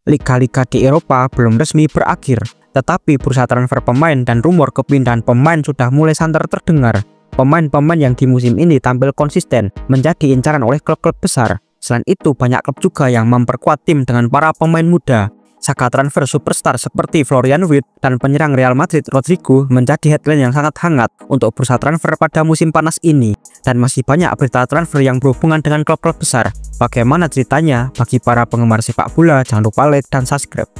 Liga-liga di Eropa belum resmi berakhir, tetapi bursa transfer pemain dan rumor kepindahan pemain sudah mulai santer terdengar. Pemain-pemain yang di musim ini tampil konsisten menjadi incaran oleh klub-klub besar. Selain itu, banyak klub juga yang memperkuat tim dengan para pemain muda. Saga transfer superstar seperti Florian Wirtz dan penyerang Real Madrid Rodrigo menjadi headline yang sangat hangat untuk bursa transfer pada musim panas ini. Dan masih banyak berita transfer yang berhubungan dengan klub-klub besar. Bagaimana ceritanya? Bagi para penggemar sepak bola, jangan lupa like dan subscribe.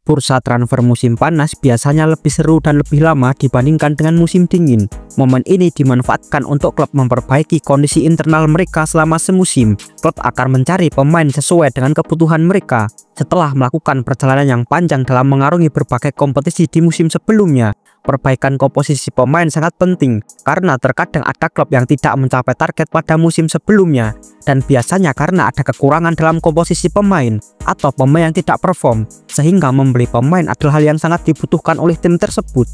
Bursa transfer musim panas biasanya lebih seru dan lebih lama dibandingkan dengan musim dingin. Momen ini dimanfaatkan untuk klub memperbaiki kondisi internal mereka selama semusim. Klub akan mencari pemain sesuai dengan kebutuhan mereka setelah melakukan perjalanan yang panjang dalam mengarungi berbagai kompetisi di musim sebelumnya. Perbaikan komposisi pemain sangat penting karena terkadang ada klub yang tidak mencapai target pada musim sebelumnya, dan biasanya karena ada kekurangan dalam komposisi pemain atau pemain yang tidak perform, sehingga membeli pemain adalah hal yang sangat dibutuhkan oleh tim tersebut.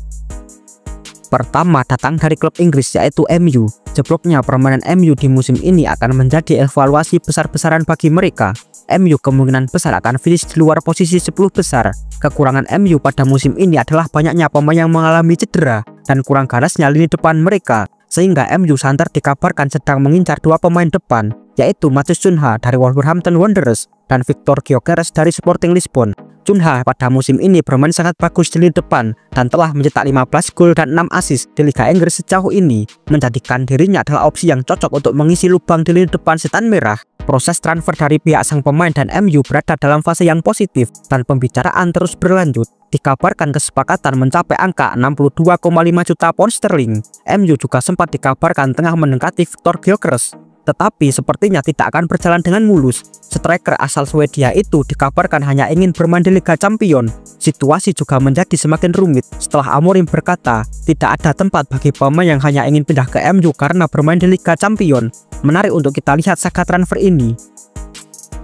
Pertama datang dari klub Inggris yaitu MU. Jebloknya permainan MU di musim ini akan menjadi evaluasi besar-besaran bagi mereka. MU kemungkinan besar akan finish di luar posisi 10 besar. Kekurangan MU pada musim ini adalah banyaknya pemain yang mengalami cedera dan kurang ganasnya lini depan mereka, sehingga MU santer dikabarkan sedang mengincar dua pemain depan, yaitu Matheus Cunha dari Wolverhampton Wanderers dan Victor Gyökeres dari Sporting Lisbon. Cunha pada musim ini bermain sangat bagus di lini depan dan telah mencetak 15 gol dan 6 assist di Liga Inggris sejauh ini, menjadikan dirinya adalah opsi yang cocok untuk mengisi lubang di lini depan Setan Merah. Proses transfer dari pihak sang pemain dan MU berada dalam fase yang positif dan pembicaraan terus berlanjut. Dikabarkan kesepakatan mencapai angka 62,5 juta pound sterling. MU juga sempat dikabarkan tengah mendekati Victor Gyökeres, tetapi sepertinya tidak akan berjalan dengan mulus. Striker asal Swedia itu dikabarkan hanya ingin bermain di Liga Champions. Situasi juga menjadi semakin rumit setelah Amorim berkata tidak ada tempat bagi pemain yang hanya ingin pindah ke MU karena bermain di Liga Champions. Menarik untuk kita lihat saga transfer ini.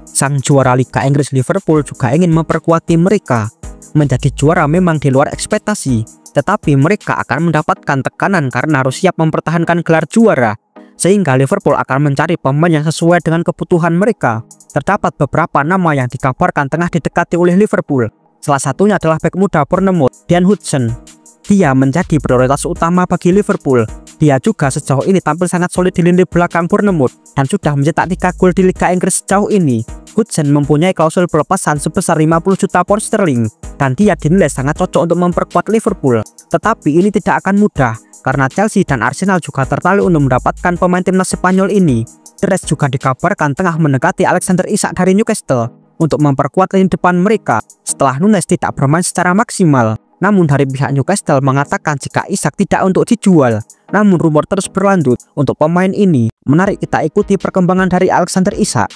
Sang juara Liga Inggris Liverpool juga ingin memperkuat tim mereka. Menjadi juara memang di luar ekspektasi, tetapi mereka akan mendapatkan tekanan karena harus siap mempertahankan gelar juara, sehingga Liverpool akan mencari pemain yang sesuai dengan kebutuhan mereka. Terdapat beberapa nama yang dikabarkan tengah didekati oleh Liverpool. Salah satunya adalah bek muda Bournemouth, Dean Hudson. Dia menjadi prioritas utama bagi Liverpool. Dia juga sejauh ini tampil sangat solid di lini belakang Bournemouth dan sudah mencetak 3 gol di Liga Inggris sejauh ini. Hudson mempunyai klausul pelepasan sebesar 50 juta pound sterling dan dia dinilai sangat cocok untuk memperkuat Liverpool. Tetapi ini tidak akan mudah karena Chelsea dan Arsenal juga tertarik untuk mendapatkan pemain timnas Spanyol ini. The Reds juga dikabarkan tengah mendekati Alexander Isak dari Newcastle untuk memperkuat lini depan mereka setelah Nunes tidak bermain secara maksimal. Namun dari pihak Newcastle mengatakan jika Isak tidak untuk dijual. Namun rumor terus berlanjut untuk pemain ini. Menarik kita ikuti perkembangan dari Alexander Isak.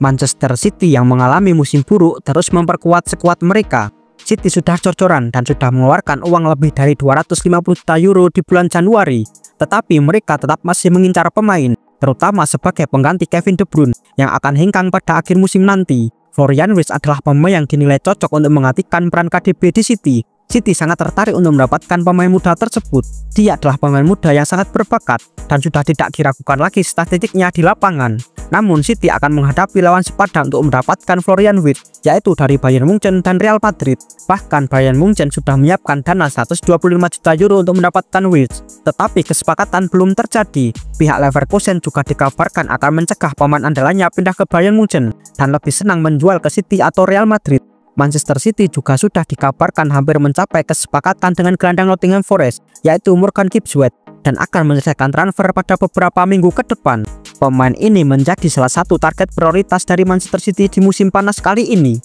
Manchester City yang mengalami musim buruk terus memperkuat skuad mereka. City sudah cor-coran dan sudah mengeluarkan uang lebih dari 250 juta euro di bulan Januari. Tetapi mereka tetap masih mengincar pemain, terutama sebagai pengganti Kevin De Bruyne yang akan hengkang pada akhir musim nanti. Florian Wirtz adalah pemain yang dinilai cocok untuk menggantikan peran KDB di City. City sangat tertarik untuk mendapatkan pemain muda tersebut. Dia adalah pemain muda yang sangat berbakat dan sudah tidak diragukan lagi statistiknya di lapangan. Namun City akan menghadapi lawan sepadan untuk mendapatkan Florian Wirtz, yaitu dari Bayern Munchen dan Real Madrid. Bahkan Bayern Munchen sudah menyiapkan dana 125 juta euro untuk mendapatkan Wirtz, tetapi kesepakatan belum terjadi. Pihak Leverkusen juga dikabarkan akan mencegah pemain andalannya pindah ke Bayern Munchen dan lebih senang menjual ke City atau Real Madrid. Manchester City juga sudah dikabarkan hampir mencapai kesepakatan dengan gelandang Nottingham Forest, yaitu Morgan Gibbs-White, dan akan menyelesaikan transfer pada beberapa minggu ke depan. Pemain ini menjadi salah satu target prioritas dari Manchester City di musim panas kali ini.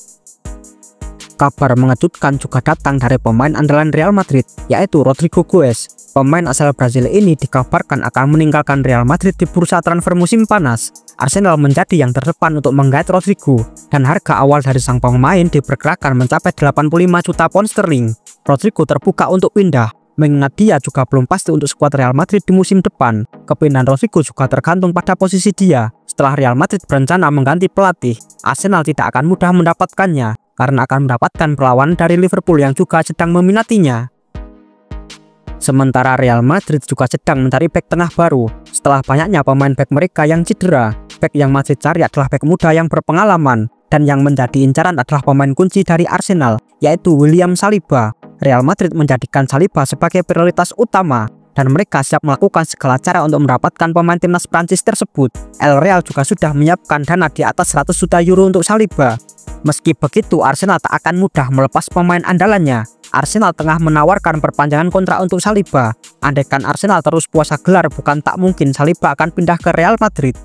Kabar mengejutkan juga datang dari pemain andalan Real Madrid, yaitu Rodrigo Goes. Pemain asal Brazil ini dikabarkan akan meninggalkan Real Madrid di bursa transfer musim panas. Arsenal menjadi yang terdepan untuk menggait Rodrigo, dan harga awal dari sang pemain diperkirakan mencapai 85 juta pound sterling. Rodrigo terbuka untuk pindah, mengingat dia juga belum pasti untuk skuad Real Madrid di musim depan. Kepindahan Rodrigo juga tergantung pada posisi dia. Setelah Real Madrid berencana mengganti pelatih, Arsenal tidak akan mudah mendapatkannya karena akan mendapatkan perlawanan dari Liverpool yang juga sedang meminatinya. Sementara Real Madrid juga sedang mencari bek tengah baru setelah banyaknya pemain bek mereka yang cedera. Bek yang Madrid cari adalah bek muda yang berpengalaman, dan yang menjadi incaran adalah pemain kunci dari Arsenal, yaitu William Saliba. Real Madrid menjadikan Saliba sebagai prioritas utama, dan mereka siap melakukan segala cara untuk mendapatkan pemain timnas Prancis tersebut. El Real juga sudah menyiapkan dana di atas 100 juta euro untuk Saliba. Meski begitu, Arsenal tak akan mudah melepas pemain andalannya. Arsenal tengah menawarkan perpanjangan kontrak untuk Saliba. Andaikan Arsenal terus puasa gelar, bukan tak mungkin Saliba akan pindah ke Real Madrid.